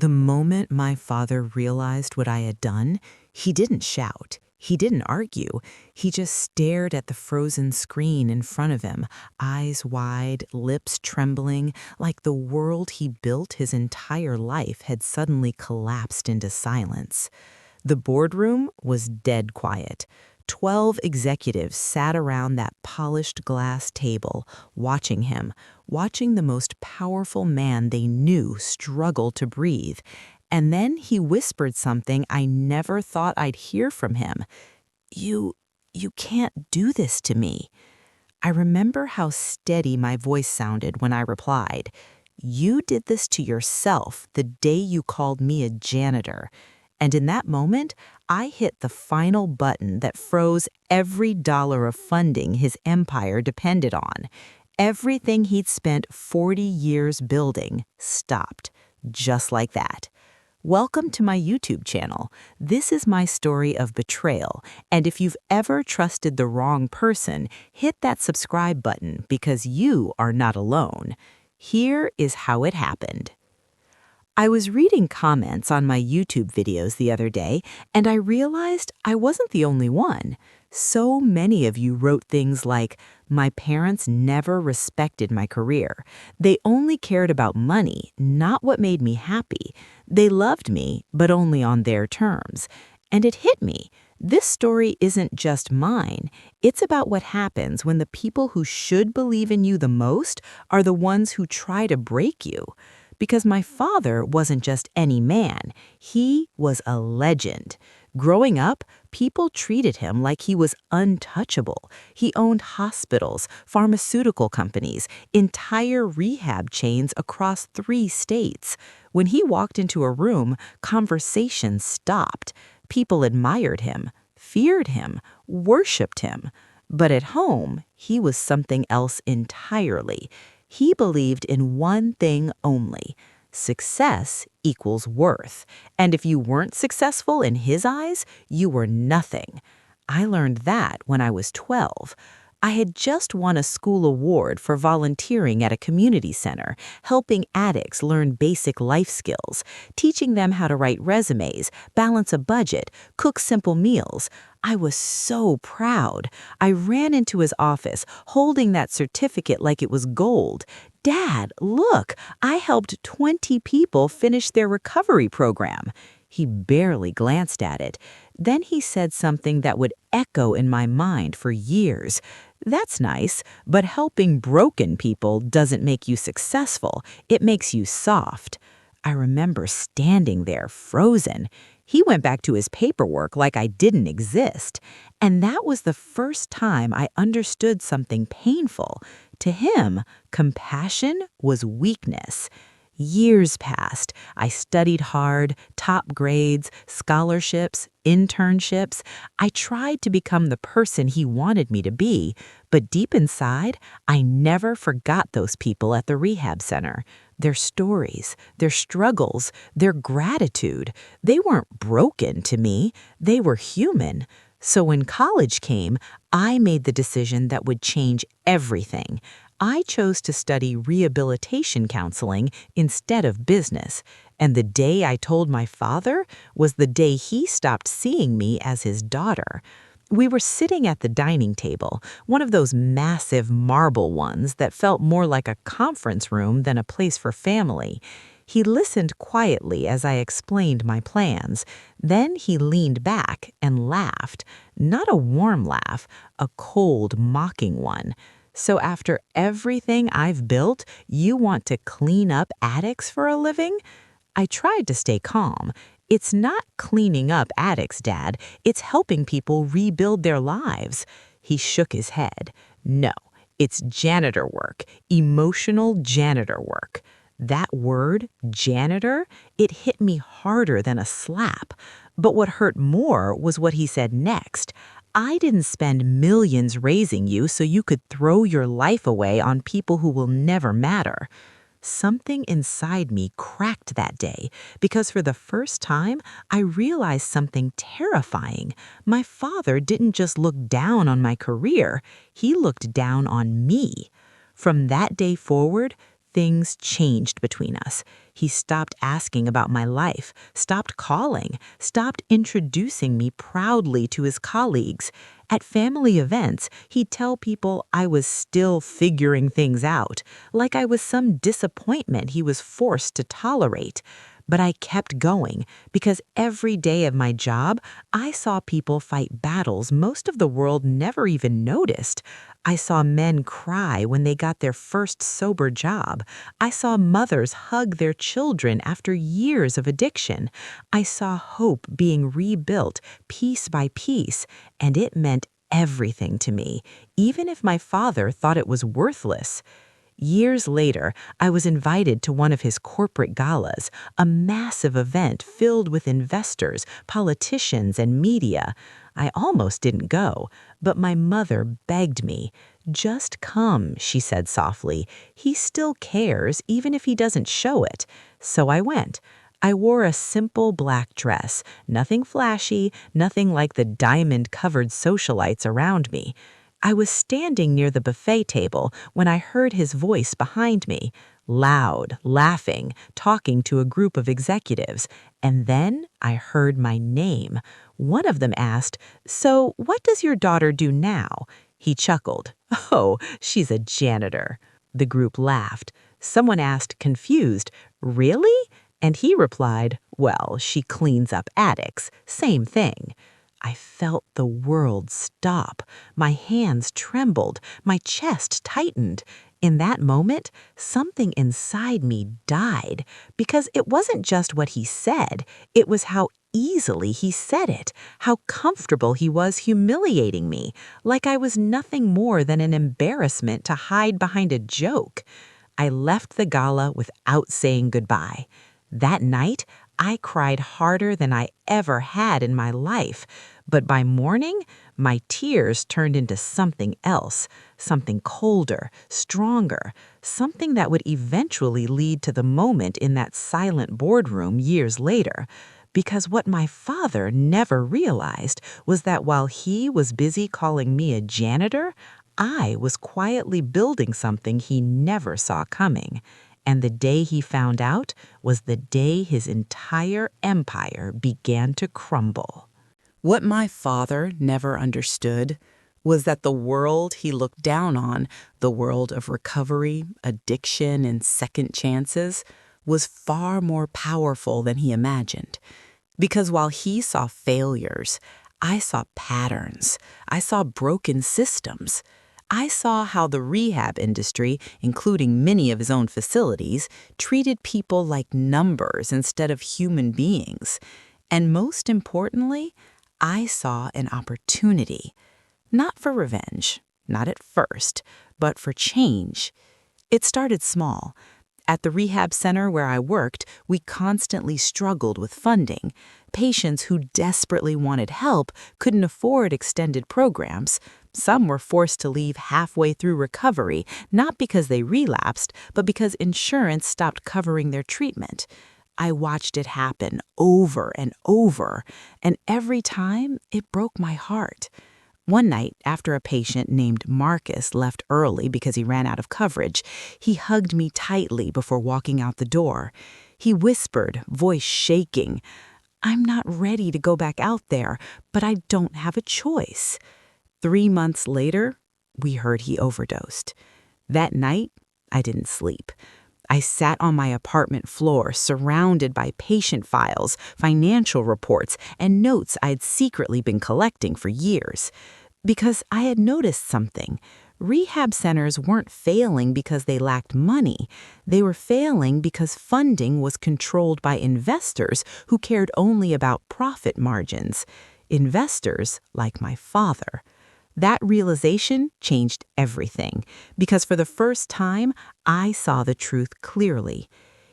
The moment my father realized what I had done, he didn't shout. He didn't argue. He just stared at the frozen screen in front of him, eyes wide, lips trembling, like the world he built his entire life had suddenly collapsed into silence. The boardroom was dead quiet. 12 executives sat around that polished glass table, watching him, watching the most powerful man they knew struggle to breathe. And then he whispered something I never thought I'd hear from him. You, you can't do this to me. I remember how steady my voice sounded when I replied. You did this to yourself the day you called me a janitor. And in that moment, I hit the final button that froze every dollar of funding his empire depended on. Everything he'd spent 40 years building stopped, just like that. Welcome to my YouTube channel. This is my story of betrayal, and if you've ever trusted the wrong person, hit that subscribe button because you are not alone. Here is how it happened. I was reading comments on my YouTube videos the other day, and I realized I wasn't the only one. So many of you wrote things like, "My parents never respected my career. They only cared about money, not what made me happy. They loved me, but only on their terms." And it hit me. This story isn't just mine. It's about what happens when the people who should believe in you the most are the ones who try to break you. Because my father wasn't just any man, he was a legend. Growing up, people treated him like he was untouchable. He owned hospitals, pharmaceutical companies, entire rehab chains across 3 states. When he walked into a room, conversation stopped. People admired him, feared him, worshipped him. But at home, he was something else entirely. He believed in one thing only: success equals worth. And if you weren't successful in his eyes, you were nothing. I learned that when I was 12. I had just won a school award for volunteering at a community center, helping addicts learn basic life skills, teaching them how to write resumes, balance a budget, cook simple meals. I was so proud. I ran into his office, holding that certificate like it was gold. "Dad, look, I helped 20 people finish their recovery program." He barely glanced at it. Then he said something that would echo in my mind for years. "That's nice, but helping broken people doesn't make you successful. It makes you soft." I remember standing there, frozen. He went back to his paperwork like I didn't exist. And that was the first time I understood something painful. To him, compassion was weakness. Years passed. I studied hard, top grades, scholarships, internships. I tried to become the person he wanted me to be, but deep inside, I never forgot those people at the rehab center. Their stories, their struggles, their gratitude. They weren't broken to me. They were human. So when college came, I made the decision that would change everything. I chose to study rehabilitation counseling instead of business, and the day I told my father was the day he stopped seeing me as his daughter. We were sitting at the dining table, one of those massive marble ones that felt more like a conference room than a place for family. He listened quietly as I explained my plans. Then he leaned back and laughed, not a warm laugh, a cold, mocking one. "So after everything I've built, you want to clean up addicts for a living?" I tried to stay calm. "It's not cleaning up addicts, Dad. It's helping people rebuild their lives." He shook his head. "No, it's janitor work, emotional janitor work." That word, janitor, it hit me harder than a slap. But what hurt more was what he said next. "I didn't spend millions raising you so you could throw your life away on people who will never matter." Something inside me cracked that day because for the first time, I realized something terrifying. My father didn't just look down on my career, he looked down on me. From that day forward, things changed between us. He stopped asking about my life, stopped calling, stopped introducing me proudly to his colleagues. At family events, he'd tell people I was still figuring things out, like I was some disappointment he was forced to tolerate. But I kept going because every day of my job, I saw people fight battles most of the world never even noticed. I saw men cry when they got their first sober job. I saw mothers hug their children after years of addiction. I saw hope being rebuilt piece by piece, and it meant everything to me, even if my father thought it was worthless. Years later, I was invited to one of his corporate galas, a massive event filled with investors, politicians, and media. I almost didn't go, but my mother begged me. "Just come," she said softly. "He still cares, even if he doesn't show it." So I went. I wore a simple black dress, nothing flashy, nothing like the diamond-covered socialites around me. I was standing near the buffet table when I heard his voice behind me, loud, laughing, talking to a group of executives. And then I heard my name. One of them asked, "So what does your daughter do now?" He chuckled. "Oh, she's a janitor." The group laughed. Someone asked, confused, "Really?" And he replied, "Well, she cleans up attics. Same thing." I felt the world stop. My hands trembled. My chest tightened. In that moment, something inside me died, because it wasn't just what he said, it was how easily he said it, how comfortable he was humiliating me, like I was nothing more than an embarrassment to hide behind a joke. I left the gala without saying goodbye. That night, I cried harder than I ever had in my life, but by morning, my tears turned into something else, something colder, stronger, something that would eventually lead to the moment in that silent boardroom years later. Because what my father never realized was that while he was busy calling me a janitor, I was quietly building something he never saw coming. And the day he found out was the day his entire empire began to crumble. What my father never understood was that the world he looked down on, the world of recovery, addiction, and second chances, was far more powerful than he imagined. Because while he saw failures, I saw patterns. I saw broken systems. I saw how the rehab industry, including many of his own facilities, treated people like numbers instead of human beings. And most importantly, I saw an opportunity. Not for revenge, not at first, but for change. It started small. At the rehab center where I worked, we constantly struggled with funding. Patients who desperately wanted help couldn't afford extended programs. Some were forced to leave halfway through recovery, not because they relapsed, but because insurance stopped covering their treatment. I watched it happen over and over, and every time it broke my heart. One night, after a patient named Marcus left early because he ran out of coverage, he hugged me tightly before walking out the door. He whispered, voice shaking, "I'm not ready to go back out there, but I don't have a choice." 3 months later, we heard he overdosed. That night, I didn't sleep. I sat on my apartment floor, surrounded by patient files, financial reports, and notes I'd secretly been collecting for years. Because I had noticed something. Rehab centers weren't failing because they lacked money. They were failing because funding was controlled by investors who cared only about profit margins. Investors like my father. That realization changed everything, because for the first time, I saw the truth clearly.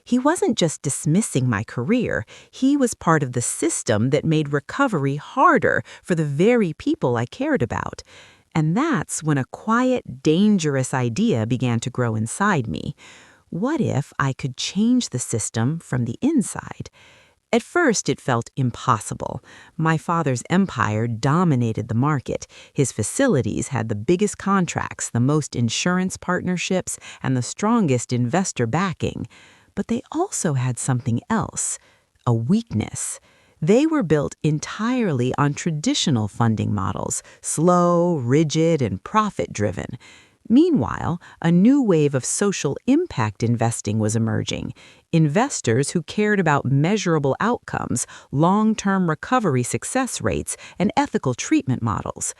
He wasn't just dismissing my career, he was part of the system that made recovery harder for the very people I cared about. And that's when a quiet, dangerous idea began to grow inside me. What if I could change the system from the inside? At first, it felt impossible. My father's empire dominated the market. His facilities had the biggest contracts, the most insurance partnerships, and the strongest investor backing. But they also had something else, a weakness. They were built entirely on traditional funding models, slow, rigid, and profit-driven. Meanwhile, a new wave of social impact investing was emerging. Investors who cared about measurable outcomes, long-term recovery success rates, and ethical treatment models.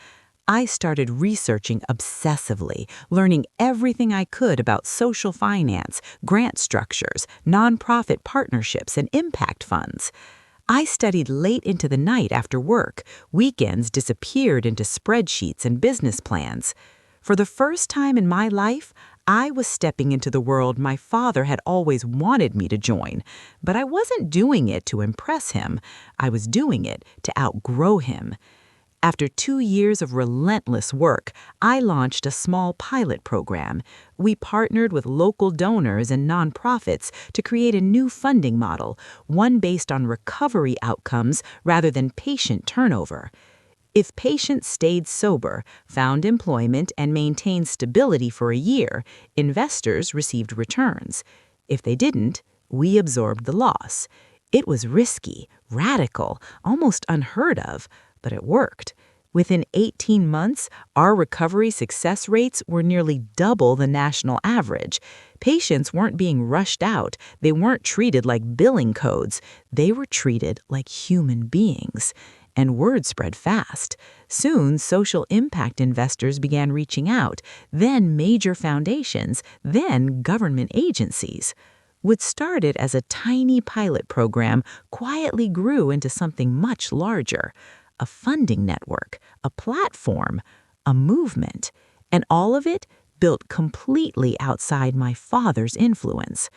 I started researching obsessively, learning everything I could about social finance, grant structures, nonprofit partnerships, and impact funds. I studied late into the night after work. Weekends disappeared into spreadsheets and business plans. For the first time in my life, I was stepping into the world my father had always wanted me to join, but I wasn't doing it to impress him. I was doing it to outgrow him. After 2 years of relentless work, I launched a small pilot program. We partnered with local donors and nonprofits to create a new funding model, one based on recovery outcomes rather than patient turnover. If patients stayed sober, found employment, and maintained stability for a year, investors received returns. If they didn't, we absorbed the loss. It was risky, radical, almost unheard of, but it worked. Within 18 months, our recovery success rates were nearly double the national average. Patients weren't being rushed out. They weren't treated like billing codes. They were treated like human beings. And word spread fast. Soon, social impact investors began reaching out, then major foundations, then government agencies. What started as a tiny pilot program quietly grew into something much larger. A funding network, a platform, a movement, and all of it built completely outside my father's influence.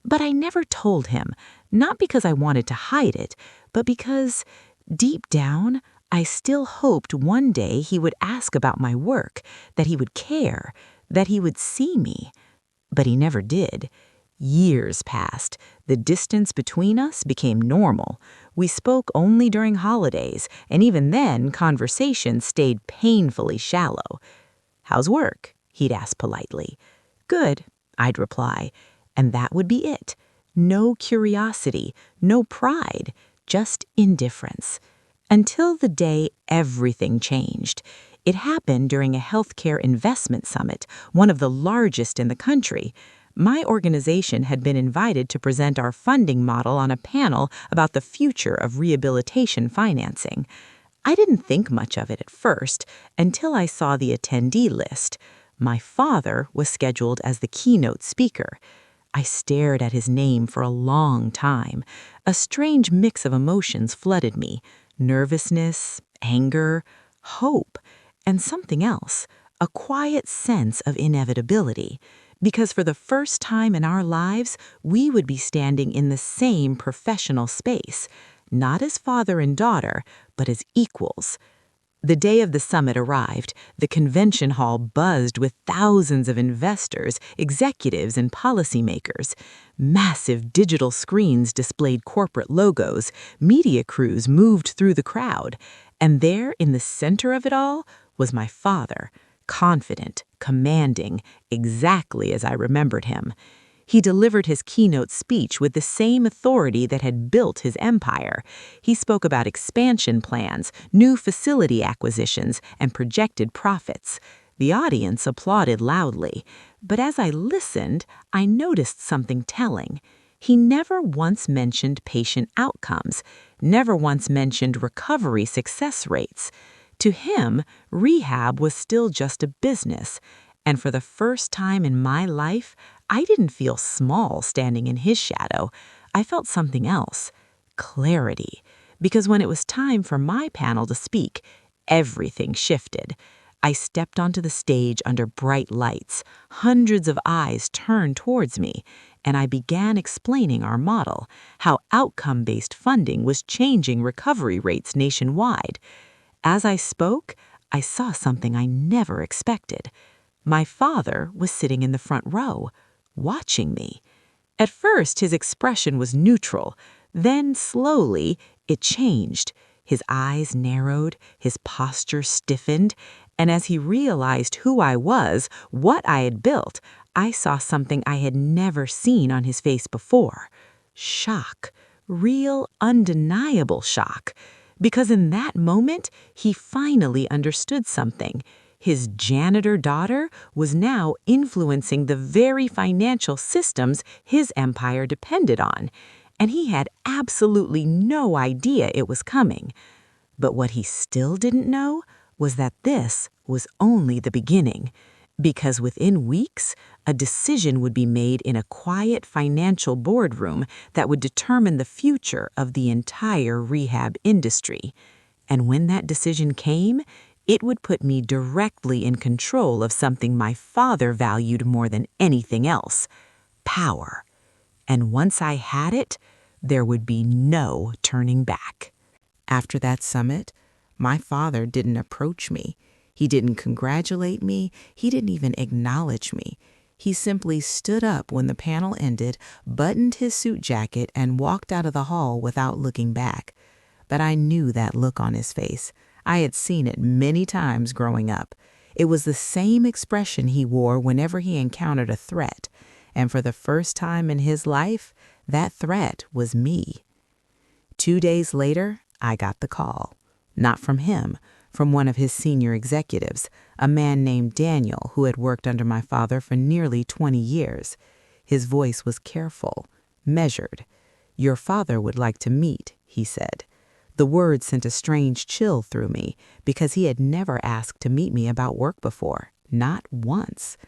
But I never told him, not because I wanted to hide it, but because, deep down, I still hoped one day he would ask about my work, that he would care, that he would see me. But he never did. Years passed. The distance between us became normal. We spoke only during holidays, and even then, conversation stayed painfully shallow. "How's work?" he'd ask politely. "Good," I'd reply. And that would be it. No curiosity, no pride, just indifference. Until the day everything changed. It happened during a healthcare investment summit, one of the largest in the country. My organization had been invited to present our funding model on a panel about the future of rehabilitation financing. I didn't think much of it at first until I saw the attendee list. My father was scheduled as the keynote speaker. I stared at his name for a long time. A strange mix of emotions flooded me: nervousness, anger, hope, and something else, a quiet sense of inevitability. Because for the first time in our lives, we would be standing in the same professional space, not as father and daughter, but as equals. The day of the summit arrived. The convention hall buzzed with thousands of investors, executives, and policymakers. Massive digital screens displayed corporate logos. Media crews moved through the crowd. And there, in the center of it all, was my father, confident, commanding, exactly as I remembered him. He delivered his keynote speech with the same authority that had built his empire. He spoke about expansion plans, new facility acquisitions, and projected profits. The audience applauded loudly, but as I listened, I noticed something telling. He never once mentioned patient outcomes, never once mentioned recovery success rates. To him, rehab was still just a business, and for the first time in my life, I didn't feel small standing in his shadow. I felt something else: clarity. Because when it was time for my panel to speak, everything shifted. I stepped onto the stage under bright lights. Hundreds of eyes turned towards me, and I began explaining our model, how outcome-based funding was changing recovery rates nationwide. As I spoke, I saw something I never expected. My father was sitting in the front row, watching me. At first, his expression was neutral. Then, slowly, it changed. His eyes narrowed, his posture stiffened, and as he realized who I was, what I had built, I saw something I had never seen on his face before. Shock. Real, undeniable shock. Because in that moment, he finally understood something. His janitor daughter was now influencing the very financial systems his empire depended on, and he had absolutely no idea it was coming. But what he still didn't know was that this was only the beginning, because within weeks, a decision would be made in a quiet financial boardroom that would determine the future of the entire rehab industry. And when that decision came, it would put me directly in control of something my father valued more than anything else: power. And once I had it, there would be no turning back. After that summit, my father didn't approach me. He didn't congratulate me. He didn't even acknowledge me. He simply stood up when the panel ended, buttoned his suit jacket, and walked out of the hall without looking back. But I knew that look on his face. I had seen it many times growing up. It was the same expression he wore whenever he encountered a threat. And for the first time in his life, that threat was me. 2 days later, I got the call. Not from him, from one of his senior executives, a man named Daniel who had worked under my father for nearly 20 years. His voice was careful, measured. "Your father would like to meet," he said. The word sent a strange chill through me because he had never asked to meet me about work before, not once.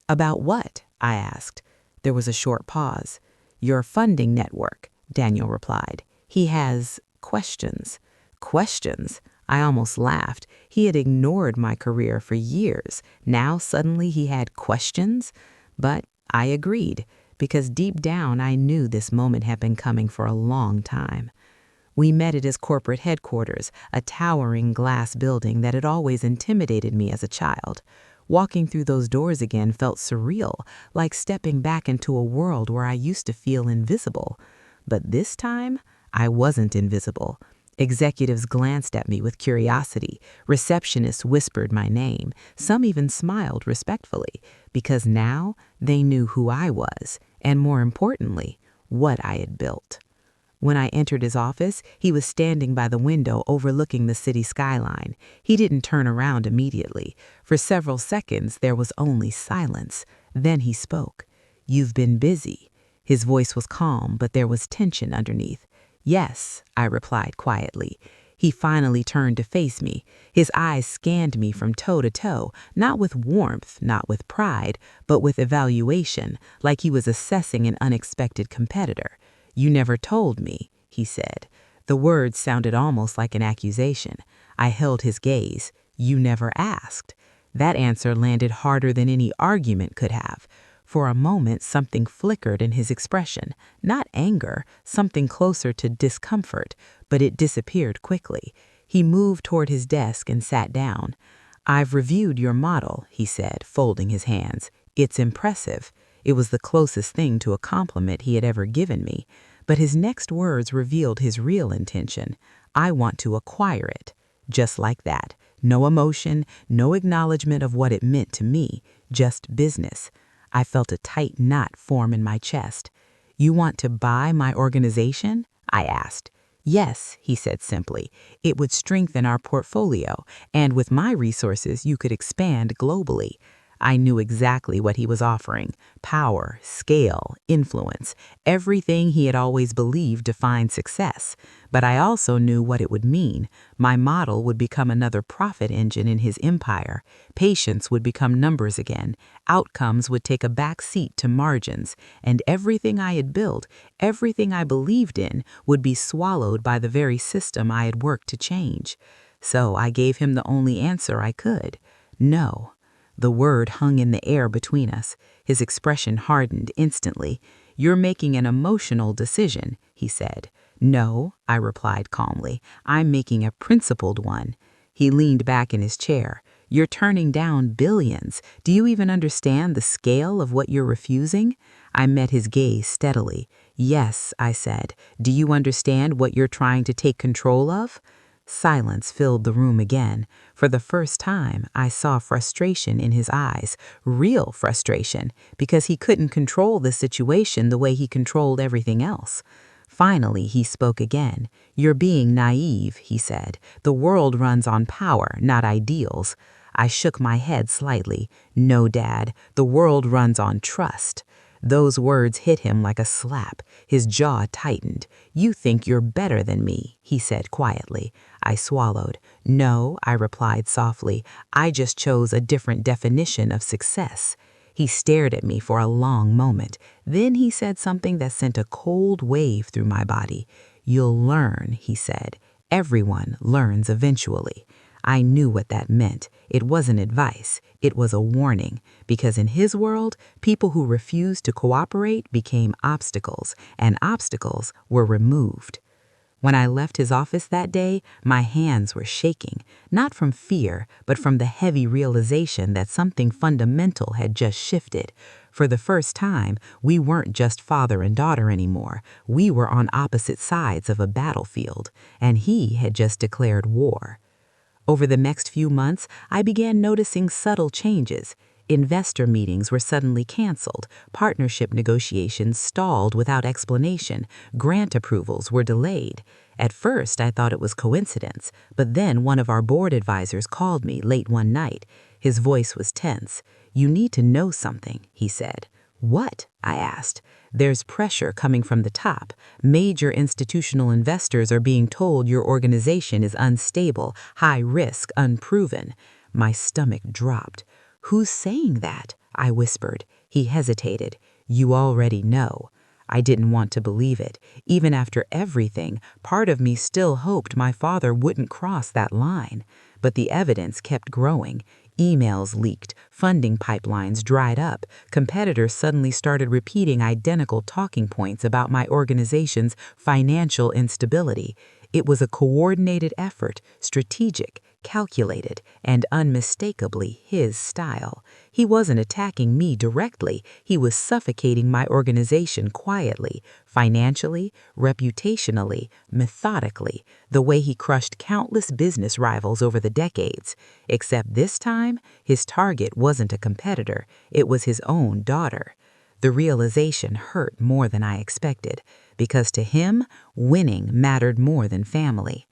"About what?" I asked. There was a short pause. "Your funding network," Daniel replied. "He has questions." Questions? I almost laughed. He had ignored my career for years. Now suddenly he had questions? But I agreed, because deep down I knew this moment had been coming for a long time. We met at his corporate headquarters, a towering glass building that had always intimidated me as a child. Walking through those doors again felt surreal, like stepping back into a world where I used to feel invisible. But this time, I wasn't invisible. Executives glanced at me with curiosity. Receptionists whispered my name. Some even smiled respectfully, because now they knew who I was, and more importantly, what I had built. When I entered his office, he was standing by the window overlooking the city skyline. He didn't turn around immediately. For several seconds, there was only silence. Then he spoke. "You've been busy." His voice was calm, but there was tension underneath. "Yes," I replied quietly. He finally turned to face me. His eyes scanned me from toe to toe, not with warmth, not with pride, but with evaluation, like he was assessing an unexpected competitor. "You never told me," he said. The words sounded almost like an accusation. I held his gaze. "You never asked." That answer landed harder than any argument could have. For a moment, something flickered in his expression. Not anger, something closer to discomfort, but it disappeared quickly. He moved toward his desk and sat down. "I've reviewed your model," he said, folding his hands. "It's impressive." It was the closest thing to a compliment he had ever given me. But his next words revealed his real intention. "I want to acquire it." Just like that. No emotion, no acknowledgement of what it meant to me, just business. I felt a tight knot form in my chest. "You want to buy my organization?" I asked. "Yes," he said simply. "It would strengthen our portfolio, and with my resources, you could expand globally." I knew exactly what he was offering: power, scale, influence, everything he had always believed defined success. But I also knew what it would mean. My model would become another profit engine in his empire. Patients would become numbers again. Outcomes would take a back seat to margins. And everything I had built, everything I believed in, would be swallowed by the very system I had worked to change. So I gave him the only answer I could: no. The word hung in the air between us. His expression hardened instantly. "You're making an emotional decision," he said. "No," I replied calmly. "I'm making a principled one." He leaned back in his chair. "You're turning down billions. Do you even understand the scale of what you're refusing?" I met his gaze steadily. "Yes," I said. "Do you understand what you're trying to take control of?" Silence filled the room again. For the first time, I saw frustration in his eyes, real frustration, because he couldn't control the situation the way he controlled everything else. Finally, he spoke again. "You're being naive," he said. "The world runs on power, not ideals." I shook my head slightly. "No, Dad, the world runs on trust." Those words hit him like a slap. His jaw tightened. "You think you're better than me," he said quietly. I swallowed. "No," I replied softly. "I just chose a different definition of success." He stared at me for a long moment. Then he said something that sent a cold wave through my body. "You'll learn," he said. "Everyone learns eventually." I knew what that meant. It wasn't advice. It was a warning, because in his world, people who refused to cooperate became obstacles, and obstacles were removed. When I left his office that day, my hands were shaking, not from fear, but from the heavy realization that something fundamental had just shifted. For the first time, we weren't just father and daughter anymore. We were on opposite sides of a battlefield, and he had just declared war. Over the next few months, I began noticing subtle changes. Investor meetings were suddenly canceled, partnership negotiations stalled without explanation, grant approvals were delayed. At first, I thought it was coincidence, but then one of our board advisors called me late one night. His voice was tense. "You need to know something," he said. "What?" I asked. "There's pressure coming from the top. Major institutional investors are being told your organization is unstable, high risk, unproven." My stomach dropped. "Who's saying that?" I whispered. He hesitated. "You already know." I didn't want to believe it. Even after everything, part of me still hoped my father wouldn't cross that line. But the evidence kept growing. Emails leaked, funding pipelines dried up, competitors suddenly started repeating identical talking points about my organization's financial instability. It was a coordinated effort, strategic, calculated, and unmistakably his style. He wasn't attacking me directly, he was suffocating my organization quietly, financially, reputationally, methodically, the way he crushed countless business rivals over the decades. Except this time, his target wasn't a competitor, it was his own daughter. The realization hurt more than I expected, because to him, winning mattered more than family.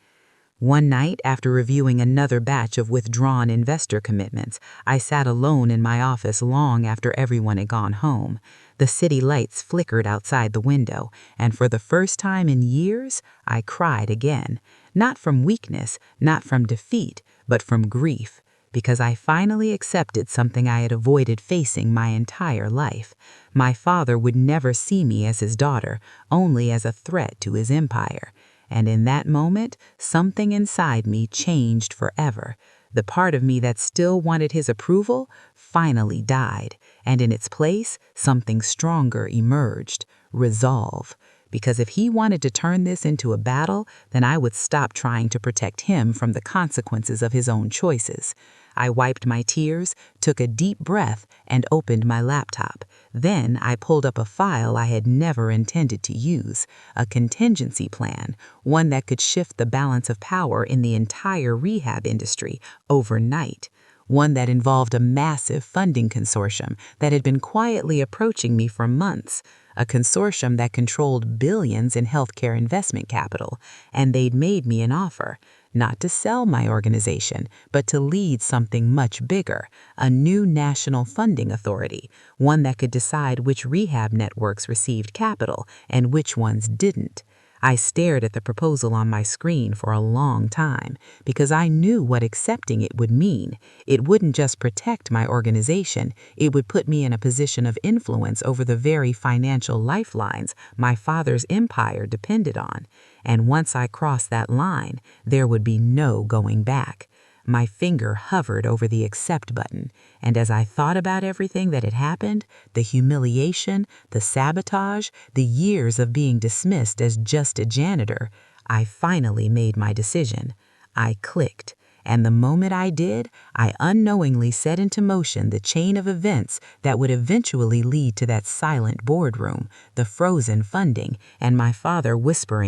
One night, after reviewing another batch of withdrawn investor commitments, I sat alone in my office long after everyone had gone home. The city lights flickered outside the window, and for the first time in years, I cried again. Not from weakness, not from defeat, but from grief, because I finally accepted something I had avoided facing my entire life. My father would never see me as his daughter, only as a threat to his empire. And in that moment, something inside me changed forever. The part of me that still wanted his approval finally died, and in its place, something stronger emerged: resolve. Because if he wanted to turn this into a battle, then I would stop trying to protect him from the consequences of his own choices. I wiped my tears, took a deep breath, and opened my laptop. Then I pulled up a file I had never intended to use, a contingency plan, one that could shift the balance of power in the entire rehab industry overnight. One that involved a massive funding consortium that had been quietly approaching me for months, a consortium that controlled billions in healthcare investment capital, and they'd made me an offer, not to sell my organization, but to lead something much bigger, a new national funding authority, one that could decide which rehab networks received capital and which ones didn't. I stared at the proposal on my screen for a long time because I knew what accepting it would mean. It wouldn't just protect my organization, it would put me in a position of influence over the very financial lifelines my father's empire depended on. And once I crossed that line, there would be no going back. My finger hovered over the accept button, and as I thought about everything that had happened, the humiliation, the sabotage, the years of being dismissed as just a janitor, I finally made my decision. I clicked, And the moment I did, I unknowingly set into motion the chain of events that would eventually lead to that silent boardroom, the frozen funding, and my father whispering